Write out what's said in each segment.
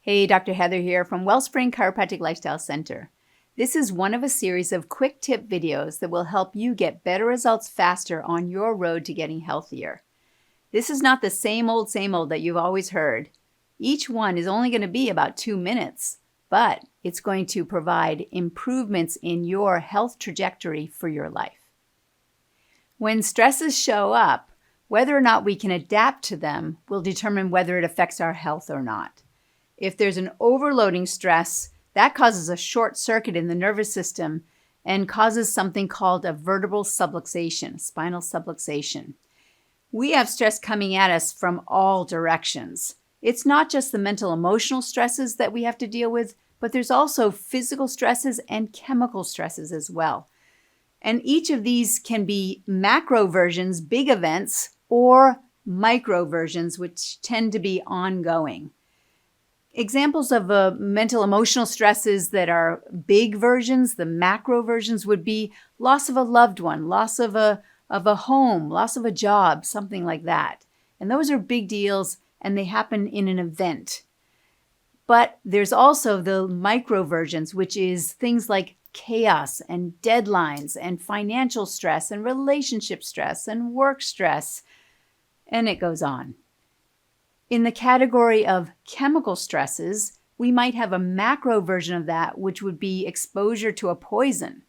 Hey, Dr. Heather here from Wellspring Chiropractic Lifestyle Center. This is one of a series of quick tip videos that will help you get better results faster on your road to getting healthier. This is not the same old that you've always heard. Each one is only going to be about 2 minutes, but it's going to provide improvements in your health trajectory for your life. When stresses show up, whether or not we can adapt to them will determine whether it affects our health or not. If there's an overloading stress, that causes a short circuit in the nervous system and causes something called a vertebral subluxation, spinal subluxation. We have stress coming at us from all directions. It's not just the mental emotional stresses that we have to deal with, but there's also physical stresses and chemical stresses as well. And each of these can be macro versions, big events, or micro versions, which tend to be ongoing. Examples of mental emotional stresses that are big versions, the macro versions, would be loss of a loved one, loss of a home, loss of a job, something like that. And those are big deals, and they happen in an event. But there's also the micro versions, which is things like chaos and deadlines and financial stress and relationship stress and work stress, and it goes on. In the category of chemical stresses, we might have a macro version of that, which would be exposure to a poison.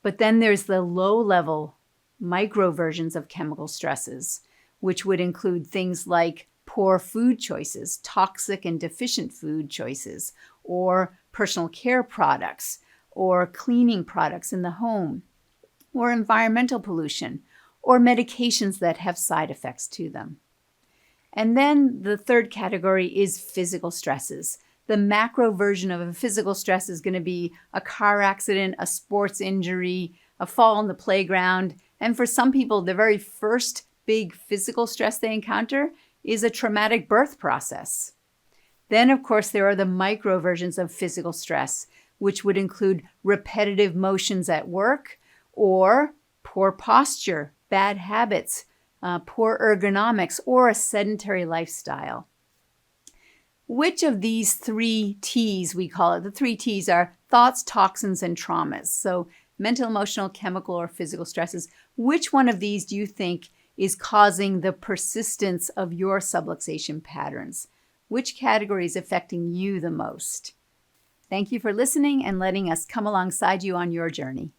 But then there's the low-level micro versions of chemical stresses, which would include things like poor food choices, toxic and deficient food choices, or personal care products, or cleaning products in the home, or environmental pollution, or medications that have side effects to them. And then the third category is physical stresses. The macro version of a physical stress is going to be a car accident, a sports injury, a fall on the playground. And for some people, the very first big physical stress they encounter is a traumatic birth process. Then, of course, there are the micro versions of physical stress, which would include repetitive motions at work or poor posture, bad habits, poor ergonomics, or a sedentary lifestyle. Which of these 3 T's, we call it, the 3 T's are thoughts, toxins, and traumas. So mental, emotional, chemical, or physical stresses. Which one of these do you think is causing the persistence of your subluxation patterns? Which category is affecting you the most? Thank you for listening and letting us come alongside you on your journey.